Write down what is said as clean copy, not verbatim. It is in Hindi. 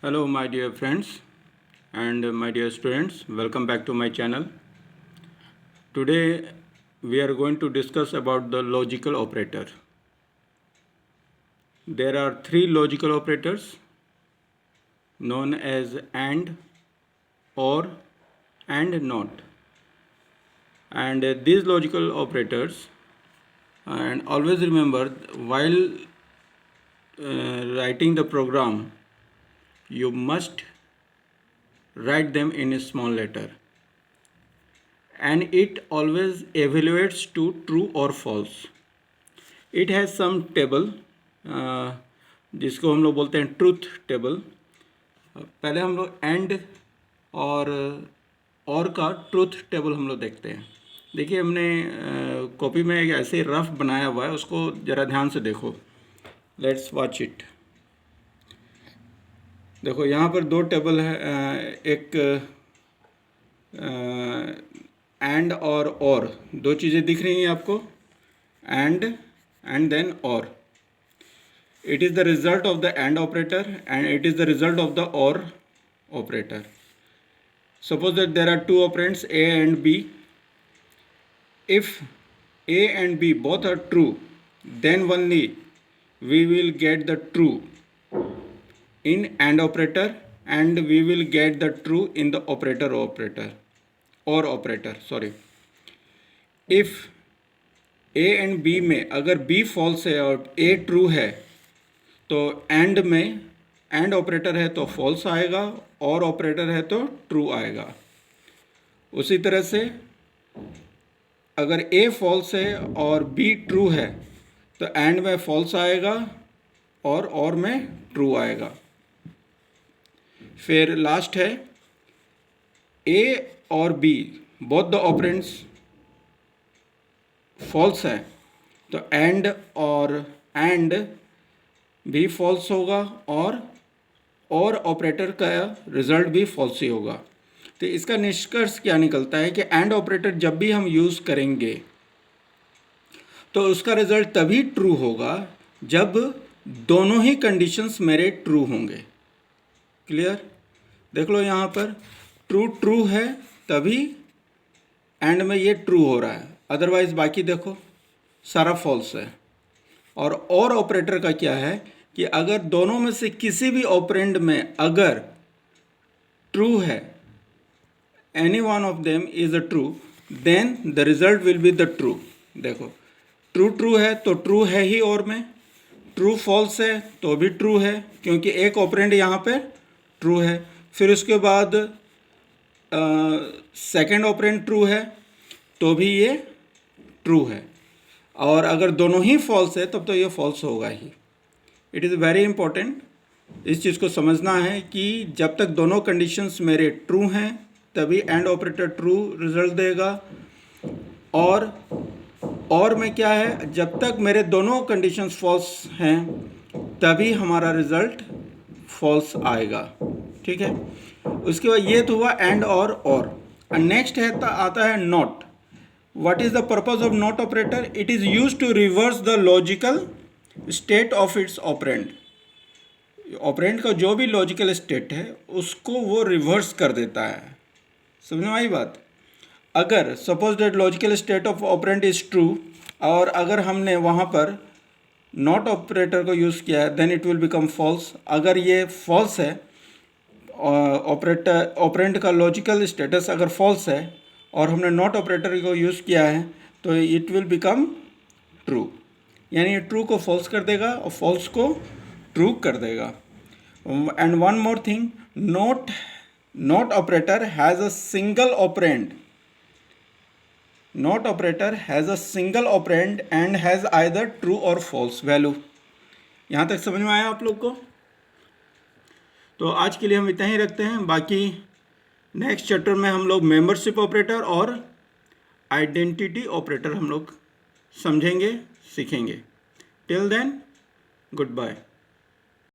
Hello my dear friends and my dear students, welcome back to my channel. Today we are going to discuss about the logical operator. There are three logical operators known as AND, OR and NOT. And these logical operators, and always remember, while writing the program, you must write them in a small letter, and it always evaluates to true or false. It has some table जिसको हम लोग बोलते हैं ट्रूथ टेबल. पहले हम लोग एंड और का ट्रूथ टेबल हम लोग देखते हैं. देखिए, हमने कॉपी में एक ऐसे रफ बनाया हुआ है, उसको ज़रा ध्यान से देखो. Let's watch it. देखो, यहाँ पर दो टेबल है, एक एंड और दो चीज़ें दिख रही हैं आपको, and then OR. It is the result of the AND operator and it is the result of the OR operator. Suppose that there are two operands A and B. If A and B both are true, then only we will get the true in AND operator and we will get the true in the OR operator. If A and B में अगर B फॉल्स है और A ट्रू है, तो एंड में एंड ऑपरेटर है तो फॉल्स आएगा, और ऑपरेटर है तो ट्रू आएगा. उसी तरह से अगर A फॉल्स है और B ट्रू है तो एंड में फॉल्स आएगा और में ट्रू आएगा. फिर लास्ट है A और B both the operands false है तो एंड भी फॉल्स होगा और ऑपरेटर का रिजल्ट भी फॉल्स ही होगा. तो इसका निष्कर्ष क्या निकलता है कि एंड ऑपरेटर जब भी हम यूज़ करेंगे तो उसका रिजल्ट तभी ट्रू होगा जब दोनों ही कंडीशंस मेरे ट्रू होंगे. क्लियर? देख लो, यहाँ पर ट्रू है तभी एंड में ये ट्रू हो रहा है, अदरवाइज बाकी देखो सारा फॉल्स है. और ऑपरेटर का क्या है कि अगर दोनों में से किसी भी ऑपरेंड में अगर ट्रू है, any one of them is a true, then the result will be the true. देखो, ट्रू है तो ट्रू है ही, और में ट्रू फॉल्स है तो भी ट्रू है, क्योंकि एक ऑपरेंड यहाँ पे ट्रू है. फिर उसके बाद सेकेंड ऑपरेंड ट्रू है तो भी ये ट्रू है, और अगर दोनों ही फॉल्स है तब तो ये फॉल्स होगा ही. इट इज़ वेरी इंपॉर्टेंट, इस चीज़ को समझना है कि जब तक दोनों कंडीशंस मेरे ट्रू हैं तभी एंड ऑपरेटर ट्रू रिजल्ट देगा, और में क्या है, जब तक मेरे दोनों कंडीशंस फॉल्स हैं तभी हमारा रिजल्ट फॉल्स आएगा. ठीक है. उसके बाद ये तो हुआ एंड और नेक्स्ट है आता है not. What is the purpose of NOT operator? It is used to reverse the logical state of its operand. Operand का जो भी लॉजिकल स्टेट है उसको वो रिवर्स कर देता है. समझ में आई बात? अगर suppose that logical state of operand is true, और अगर हमने वहाँ पर नॉट ऑपरेटर को यूज़ किया है, then it will become false. अगर ये फॉल्स है, ऑपरेंड का लॉजिकल स्टेटस अगर फॉल्स है और हमने नॉट ऑपरेटर को यूज़ किया है, तो इट विल बिकम ट्रू. यानी ट्रू को फॉल्स कर देगा और फॉल्स को ट्रू कर देगा. And one more thing, not operator has a single operand. Not operator has a single operand and has either true और फॉल्स वैल्यू. यहाँ तक समझ में आया आप लोग को? तो आज के लिए हम इतना ही रखते हैं. बाकी नेक्स्ट चैप्टर में हम लोग मेंबरशिप ऑपरेटर और आइडेंटिटी ऑपरेटर हम लोग समझेंगे, सीखेंगे. Till then, good bye.